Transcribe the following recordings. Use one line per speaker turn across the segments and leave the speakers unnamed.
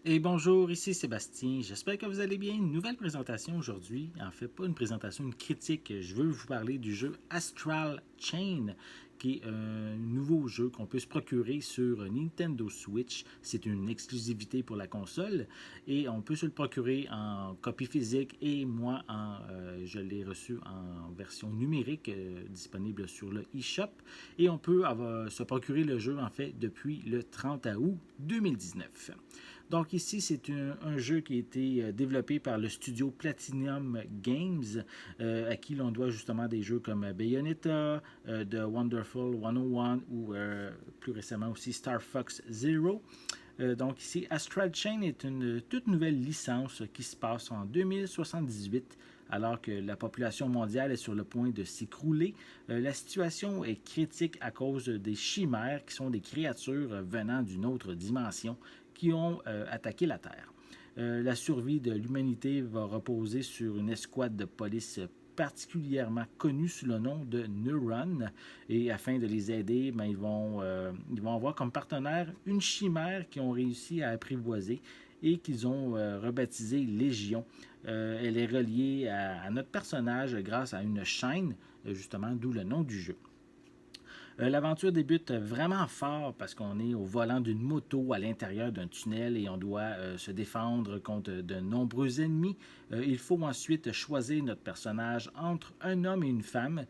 Et bonjour, ici Sébastien. J'espère que vous allez bien. Une nouvelle présentation aujourd'hui. En fait, pas une présentation, une critique. Je veux vous parler du jeu Astral Chain, qui est un nouveau jeu qu'on peut se procurer sur Nintendo Switch. C'est une exclusivité pour la console et on peut se le procurer en copie physique et moi, je l'ai reçu en version numérique disponible sur le eShop. Et on peut se procurer le jeu en fait depuis le 30 août 2019. Donc ici, c'est un jeu qui a été développé par le studio Platinum Games, à qui l'on doit justement des jeux comme Bayonetta, The Wonderful 101 ou plus récemment aussi Star Fox Zero. Donc ici, Astral Chain est une toute nouvelle licence qui se passe en 2078 alors que la population mondiale est sur le point de s'écrouler. La situation est critique à cause des chimères qui sont des créatures venant d'une autre dimension qui ont attaqué la Terre. La survie de l'humanité va reposer sur une escouade de police particulièrement connue sous le nom de Neuron. Et afin de les aider, ils vont avoir comme partenaire une chimère qu'ils ont réussi à apprivoiser et qu'ils ont rebaptisée Légion. Elle est reliée à notre personnage grâce à une chaîne, justement, d'où le nom du jeu. L'aventure débute vraiment fort parce qu'on est au volant d'une moto à l'intérieur d'un tunnel et on doit se défendre contre de nombreux ennemis. Il faut ensuite choisir notre personnage entre un homme et une femme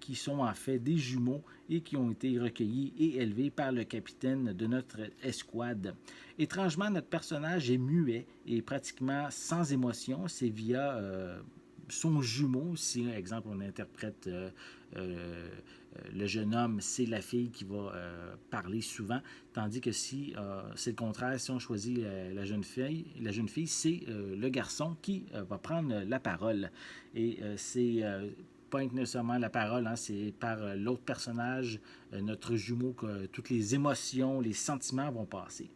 qui sont en fait des jumeaux et qui ont été recueillis et élevés par le capitaine de notre escouade. Étrangement, notre personnage est muet et pratiquement sans émotion. C'est via son jumeau, si, par exemple, on interprète le jeune homme, c'est la fille qui va parler souvent, tandis que si c'est le contraire, si on choisit la jeune fille c'est le garçon qui va prendre la parole. Et c'est pas nécessairement la parole, hein, c'est par l'autre personnage, notre jumeau, que toutes les émotions, les sentiments vont passer.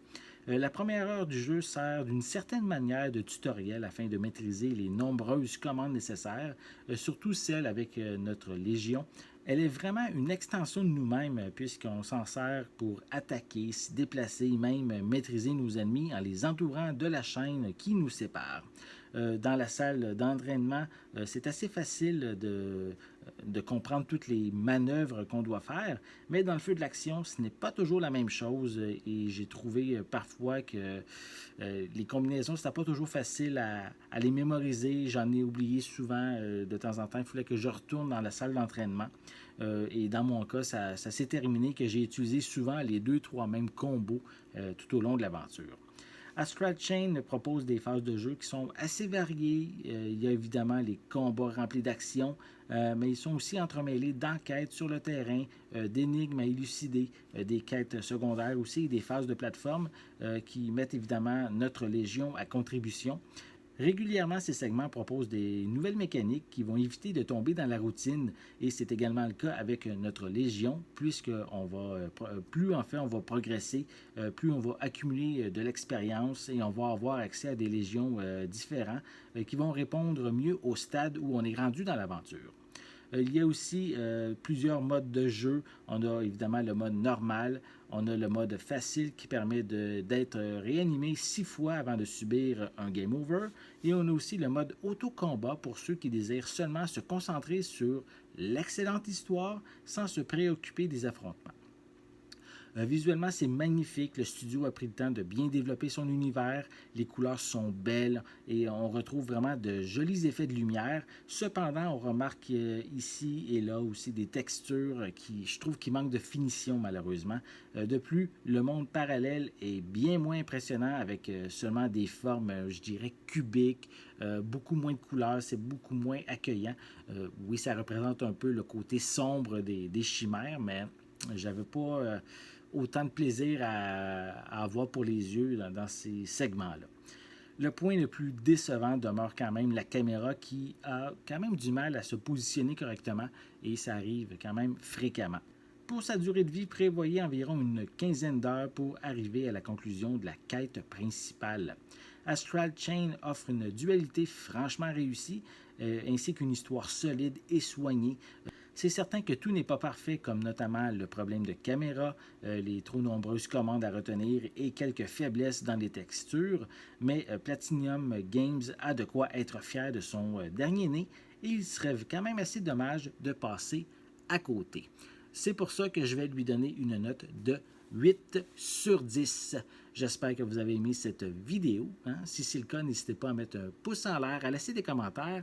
La première heure du jeu sert d'une certaine manière de tutoriel afin de maîtriser les nombreuses commandes nécessaires, surtout celles avec notre Légion. Elle est vraiment une extension de nous-mêmes puisqu'on s'en sert pour attaquer, se déplacer, même maîtriser nos ennemis en les entourant de la chaîne qui nous sépare. Dans la salle d'entraînement, c'est assez facile de comprendre toutes les manœuvres qu'on doit faire, mais dans le feu de l'action, ce n'est pas toujours la même chose et j'ai trouvé parfois que les combinaisons, c'était pas toujours facile à les mémoriser. J'en ai oublié souvent de temps en temps. Il fallait que je retourne dans la salle d'entraînement. Et dans mon cas, ça s'est terminé que j'ai utilisé souvent les deux, trois mêmes combos tout au long de l'aventure. Astral Chain propose des phases de jeu qui sont assez variées. Il y a évidemment les combats remplis d'action, mais ils sont aussi entremêlés d'enquêtes sur le terrain, d'énigmes à élucider, des quêtes secondaires aussi, des phases de plateforme qui mettent évidemment notre Légion à contribution. Régulièrement, ces segments proposent des nouvelles mécaniques qui vont éviter de tomber dans la routine et c'est également le cas avec notre Légion, puisque plus en fait on va progresser, plus on va accumuler de l'expérience et on va avoir accès à des légions différents qui vont répondre mieux au stade où on est rendu dans l'aventure. Il y a aussi plusieurs modes de jeu. On a évidemment le mode normal, on a le mode facile qui permet d'être réanimé 6 fois avant de subir un game over. Et on a aussi le mode auto-combat pour ceux qui désirent seulement se concentrer sur l'excellente histoire sans se préoccuper des affrontements. Visuellement, c'est magnifique. Le studio a pris le temps de bien développer son univers. Les couleurs sont belles et on retrouve vraiment de jolis effets de lumière. Cependant, on remarque ici et là aussi des textures qui, je trouve, qui manquent de finition malheureusement. De plus, le monde parallèle est bien moins impressionnant avec seulement des formes, je dirais, cubiques, beaucoup moins de couleurs, c'est beaucoup moins accueillant. Oui, ça représente un peu le côté sombre des chimères, mais j'avais pas autant de plaisir à avoir pour les yeux dans ces segments-là. Le point le plus décevant demeure quand même la caméra qui a quand même du mal à se positionner correctement et ça arrive quand même fréquemment. Pour sa durée de vie, prévoyez environ une quinzaine d'heures pour arriver à la conclusion de la quête principale. Astral Chain offre une dualité franchement réussie, ainsi qu'une histoire solide et soignée. C'est certain que tout n'est pas parfait, comme notamment le problème de caméra, les trop nombreuses commandes à retenir et quelques faiblesses dans les textures, mais Platinum Games a de quoi être fier de son dernier né et il serait quand même assez dommage de passer à côté. C'est pour ça que je vais lui donner une note de 8 sur 10. J'espère que vous avez aimé cette vidéo. Si c'est le cas, n'hésitez pas à mettre un pouce en l'air, à laisser des commentaires.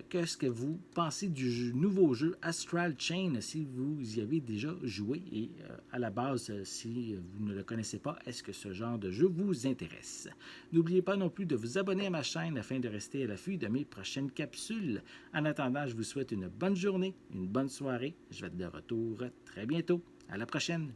Qu'est-ce que vous pensez du nouveau jeu Astral Chain, si vous y avez déjà joué et à la base, si vous ne le connaissez pas, est-ce que ce genre de jeu vous intéresse? N'oubliez pas non plus de vous abonner à ma chaîne afin de rester à l'affût de mes prochaines capsules. En attendant, je vous souhaite une bonne journée, une bonne soirée. Je vais être de retour très bientôt. À la prochaine!